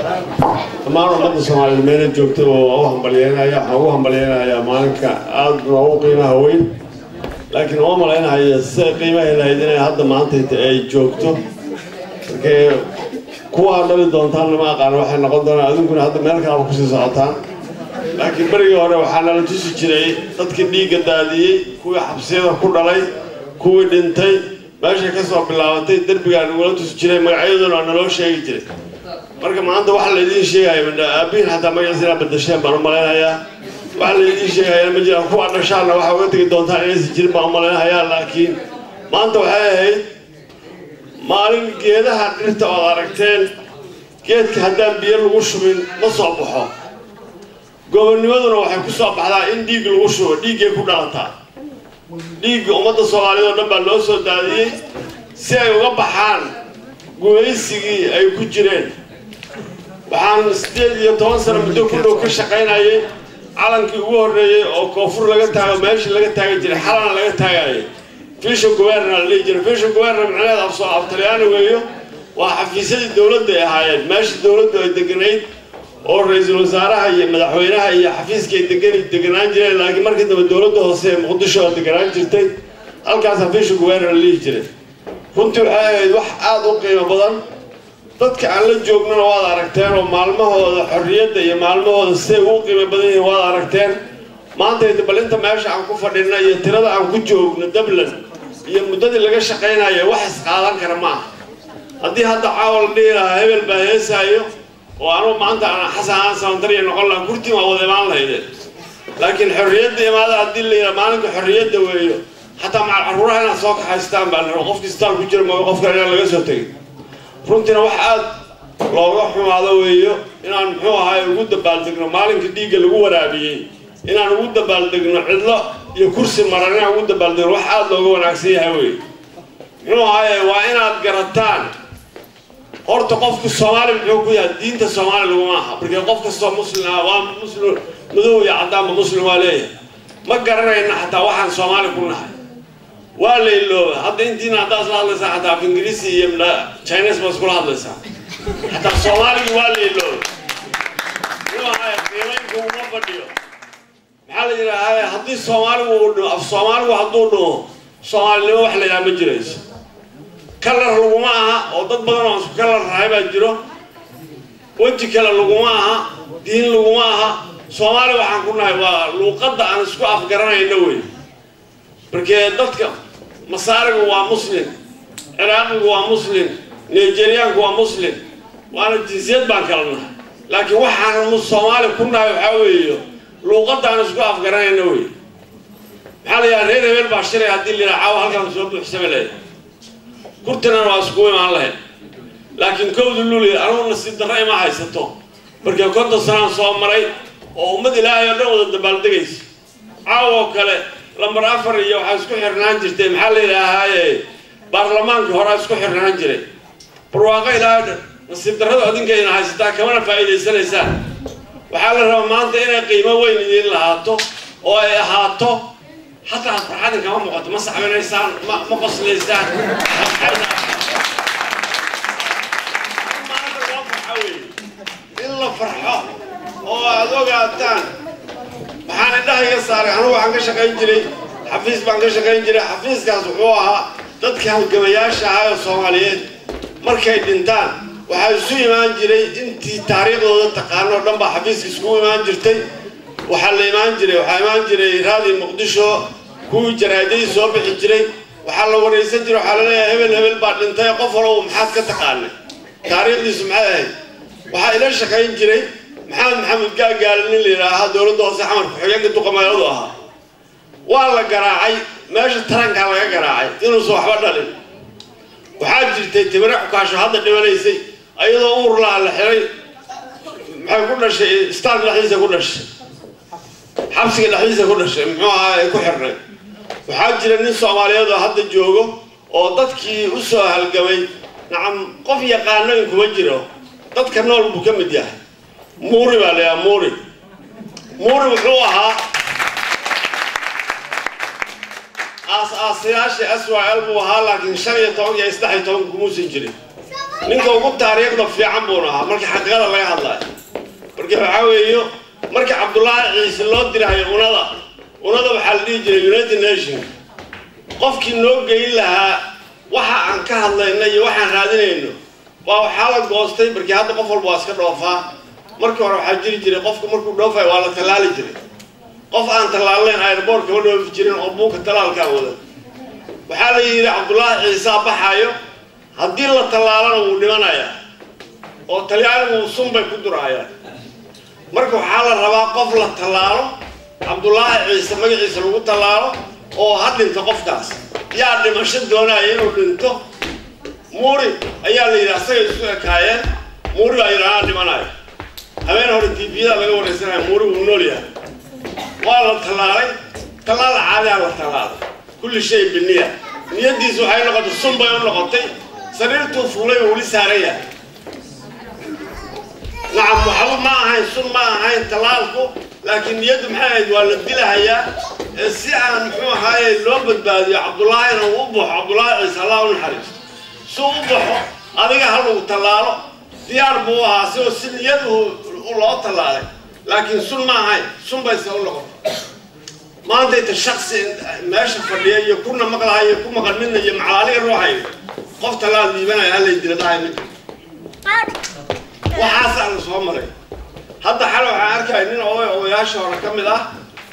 dhammaan ummadda Soomaaliyeed meel joogto oo u hambalyeynaya maalinka aad loogu qiimaha weyn laakiin oo maleynayo si qiimaha lahayd inay hadda maanta ay joogto markee kuwa dhali doontaan ma aqaan waxay noqon doonaan adinkuna hadda meel kale ku sii socotaan laakiin barigii hore waxaa la tusi jiray dadkii dhiigga daadiyay kuwa xabsiyada ku dhalay kuwa dhintay meesha ka soo bilaabatay darbigaan wala tusi jiray magacyadooda naloo sheegi jiray marka maanta waxa la idin sheegay abiin hatta magaciisa badasheen baan maleynayaa waxa la idin sheegay ma jiraan kuwa dhashaana waxa uga tagi doontaan inay si jirin baan maleynayaa laakiin maanta waxay ahayd maalin geedaha dhirta oo aragteen geedka haddaan biyo lagu shubin ma soo baxo gobonnimaduna waxay ku soo baxdaa in dhiig lagu shubo dhiigay ku dhalataa dhiigga ummadda Soomaaliyeed oo dhan baa loo soo daadiyay si ay uga baxaan gumaysigii ay ku jireen waxaan 18 sano muddo ku dhow ka shaqaynayay calankii ugu horeeyay oo koonfur laga taago meeshii laga taagay jiray xalan laga taagay fiisho governar la jiray fiisho governar macnaheedu afsoo Talyaani weeyo waa xafiisyadii dawladda ay ahaayeen meeshii dawladdu ay deganayd oo ra'iisul wasaaraha iyo madaxweynaha iyo xafiiska ay deganaan jireen laakiin markii dambe dawladda hoose ee Muqdisho oo deganaan jirtay halkaas fiisho governar la jiray runtii waxay ahayd wax aad u qiimo badan dadka aan la joognana waad aragteen oo maalmahooda xorriyadda iyo maalmahooda si ugu qiimo badan yihiin waad aragteen maanta bal inta meesha aan ku fadhino iyo tirada aan ku joogno Dublin iyo muddadii laga shaqaynayo wax is qaadan kara ma haddii hadda caawal dheeraha hebel baa heesaayo oo aanu maanta aan xasan santariya noqon lahaa kurti ma wada imaan lahayd laakiin xorriyadda imaada haddii la yiraahdo maalinka xorriyadda weeyo حتى مع العروض هنا صاق حيستان بان وقف كستان كجر ما وقف كنا لقى سوتي فرنتنا واحد لو رحنا هذا وياه إن أنا محوها هاي وجود بالدقنا مالك ديق اللي هو رابي إن أنا وجود بالدقنا عدلا يكرسي مرنا وجود بالدقنا واحد لو هو نعكسيه هوي إنه هاي وإن أتقرتان أرت قف الصومال بحكوية دين الصومال اللي معها بركة قف الصومال مسلم عوام مسلم مذو يعدام مسلم عليه ما قررنا إن حتى واحد صومالي كلنا ولا إلو هذا إنتينا هذا أصلا هذا سا حتى في إنجليزي يملا تشاينيز مسكول هذا سا حتى الصومالي ولا إلو يو هاي كلامي كوما بديو محل جرا هاي هذا الصومالي الصومالي وهذونه صومالي وحلا يا مجلس كلر لقماها أو تطبقنا كلر هاي بجرو وجه كلر لقماها دين لقماها صومالي وحنكون هاي ولقد أنا سكو أفكرنا ينوي بركة ضدك مصاري هو مسلم عراقي هو مسلم نيجيريا هو مسلم وأنا جنسيات بانكرنا لكن واحد من الصومالي كنا يحاول لقد أنا سكو أفكرنا ينوي حاليا رينا بين باشري هدي اللي رعاوا هالكلام سووا بحسب ليه كرتنا واسكوي مع الله لكن كود اللولي أنا نسيت الرأي ما حيستون بركة كنت صنع صومري ومد لا يدور ضد بالدقيس عاو كله لما رافر يو حاسكو حرنان جرتي محل إلى هاي برلمان كهرا حاسكو حرنان جري برواقع إلى نسيب درهد عدين كينا حاستا كمان فائدة سنة وحال الرمان تينا قيمة وين يدين لهاتو أو هاتو حتى فرحان كمان مقط مسح من الإنسان ما قص الإنسان ما هذا الوضع حوي إلا فرحان أو هذوك عتان محن الله يسار أنا وعن كشكاين جري حفيز بان كشكاين جري حفيز كان سحوها تذكر الجمياش هاي الصوماليين مركي دنتان وحاسوي ما جري أنت تاريخ ولا تقارن ولا بحفيز كسكوي ما جرتي وحل ما جري وحل ما جري هذه مقدشة كوي جرادي صوب حجري وحل ورئيس جري وحل لا هبل بعد دنتان قفروا ومحاد كتقارن تاريخ اسمعه وحل شكاين جري محمد قال لي هذا دولة دوسة حمر حيان كتوقع ما يوضعها والله قراعي ماشي ترنك على قراعي إنه صوح بدل وحاجة تتبرع كاش هذا اللي وليسي أيضا أمر لا الحري محي كل شيء استاد الحديث كل شيء حبسك الحديث كل شيء محوها يكون حري وحاجة للناس الصومالية هذا هذا الجوجو وضدكي أسوأ هالجوي نعم قفي قانون كوجره ضدك النور بكم دياه موري بالله موري وحوها أسياشي أسوأ قلبه لكن شرية طوق يستحي طوق كموس ينجري ninka ugu taariikhda fiican buu ahaa markii xaqiiqada laga hadlayo markii waxa weeyo markii Cabdullaahi Ciise loo diray unada waxa la dhihi jiray United Nations qofkii noo geeyay lahaa waxa aan ka hadlaynay iyo waxaan raadinayno waa waxa la goostay markii hadda qof walba iska dhoofaa markii hore waxa jiri jiray qofku markuu dhoofay waa la talaali jiray qof aan talaaleen airport-ka u dhoofi jirin oo buuka talaalka wada waxa la yiri Cabdullaahi Ciise baxayo haddii la talaalana wuu dhimanayaa oo talyaanigu sunbay ku durayaan marka waxa la rabaa qof la talaalo Cabdullaahi Ciise magaciisa lagu talaalo oo hadinta qofkaas yaa dhimasho doonaya inuu dhinto muuri ayaa la yiraahdaa say isku ekaayeen muuri ayaa dhimanayo habeen hore TV-da laga wareysanayo muuri uu nool yahay waa la talaalay talaal caadi ah la talaalay kulli shay biniya niyadiisu waxay noqotay sunbay u noqotay sariirtu fuulay oo wali saaraya نعم وحلو ما هاي سن ما هاي تلالكو لكن يد محايد ولا دلها الساعة نحو هاي اللوبة بادي عبد الله أنا وأبوح عبد الله عيسى الله ونحرس سو أبوحه هذا هلو تلالو ديار بوها سو سن يده الله تلالي لكن سن ما هاي سن بيسأل له ما أنت الشخص ماشي فليه يكون مقلها يكون مقل منه يجمع عليه روحي قف تلال يبنى هلا يدري ضايع منه وحاسن صومري هذا حلو عارك إننا أو ياشوا ركمل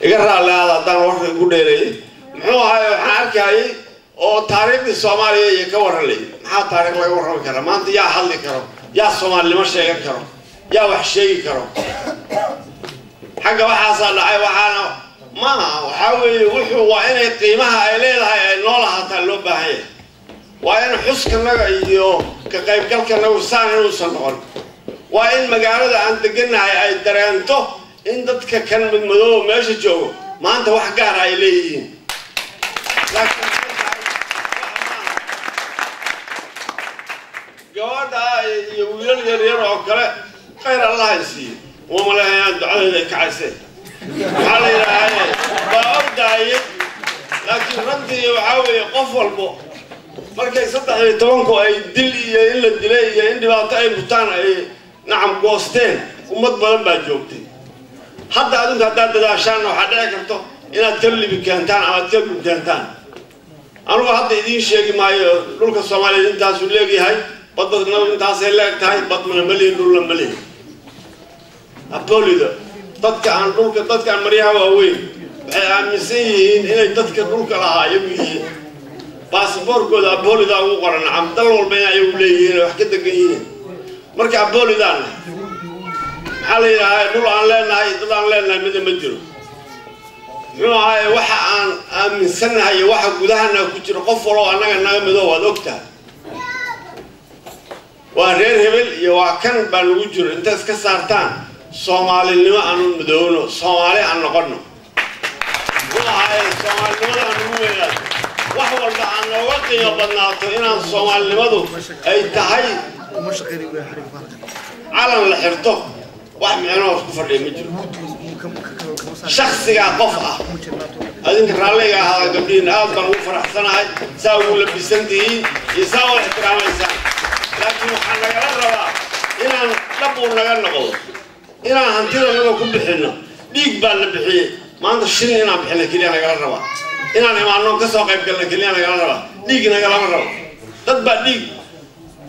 يقرأ على هذا دار واحد يقول لي محو هاي عارك هاي أو تاريخ الصومالي يكور لي ما تاريخ لا يكور كرام ما أنت يا حل كرام يا الصومالي مش شيء كرام يا وحشي كرام حاجة وحاسن عاي وحنا ما وحاول وحو وين قيمها إليها نولها حتى اللبة هي وين حسك النجا يو كقيب كلك النجا سان وصلون وإن مجالده عند جنة أي دريانته إن دتك كان من مدو ماشي جو ما أنت واحد قارع إليه لكن جواد يقول يروح كله خير الله يسير وما له يدعو ذلك عسى حالي هاي فأبدأ لكن ردي وعاوي قفل بو markay 13 ay dil iyo in la dilay iyo in dhibaato ay mutaan ay نعم قوستين ومد بدن با joogtay hadda adunka hadda dadaashaan waxa dhici karto inaad kalli bikantaan ama kalli bikantaan anigu hadda idin sheegi maayo dhulka Soomaaliyeed intaas uu leeyahay badadna intaas ay leegtahay badmana maliin dhul la maliin apolido dadka aan dhulka dadka aan mariyaha waaweyn waxay aaminsan yihiin inay dadka dhulka lahaa yihiin baasaboorkooda apolido ugu qoran dal walba ay u leeyihiin wax ka degan yihiin marka apolidan hal ilaahay dhul aan leenahay dad aan leenahay mid ma jiro ruuxay waxa aan aaminsanahay waxa gudahana ku jiro qof waloo anaga naga midoo wad ogtaa waa reer hebel iyo waa kan baan ugu jiro inta iska saartaan Soomaalinimo aan midowno Soomaali aan noqono ruuxay Soomaalinimada aan ugu weeyaan wax walba aan uga qiimo badnaato inaan Soomaalinimadu ay tahay على الحرطة واحد من أنا وكفر لي مجرد شخص قاعد قفقة هذين كرالي هذا قبلين هذا بنوفر أحسن هاي ساووا لبسنتين يساووا احترام الإنسان لكن وحنا قررنا إن نبور نقول نقول إن هنتيرا نقول كل بحنا بيك بال بحية ما عند الشين هنا بحنا كلي أنا قررنا إن أنا ما عندنا كسوق يبقى كلي أنا قررنا ليك أنا قررنا تبى ليك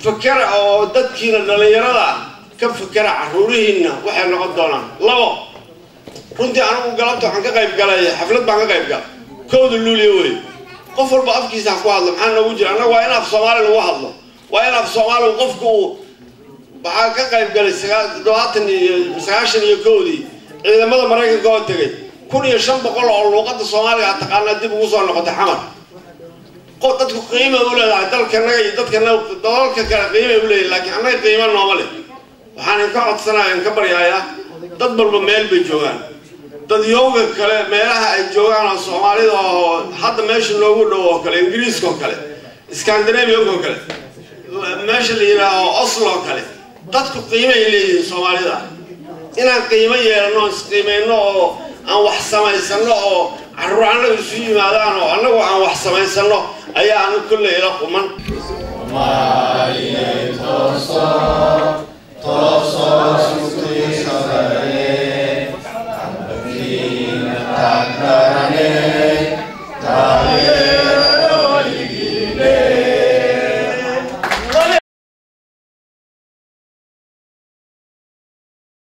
فكر أو تذكر الدليرة كم فكر عرورينا وحنا نقدرنا لا كنت أنا وقلت عن كقيب قال حفلة بعن كقيب قال كود اللوليوي قفل بأفكي ساق واحد محنا وجر أنا وين في الصومال الواحد وين في الصومال وقفكوا بعن كقيب قال دواتني مساعشني يكودي إذا ماذا مريك قال تجي كل يشم بقول على الوقت الصومالي اعتقدنا دي بوصل نقطة حمر قطة قيمة ولا عدل كنا يدت كنا دول كقيمة ولا لكن أنا قيمة نومالي وحنا نقعد سنة نكبر يا تدبر بميل بيجوان تديوم كله ميلها الجوان الصومالي حتى ماشي لوجو ده كله إنجليز كله إسكندنافيا كله ماشي اللي له أصل كله تدك قيمة اللي الصومالي ده إن قيمة يرنوس قيمة إنه أن وحسما يسنو عرّانا يسوي ماذا أنا وأنا وحسما يسنو أي أنا كله إلى قمن Maria toso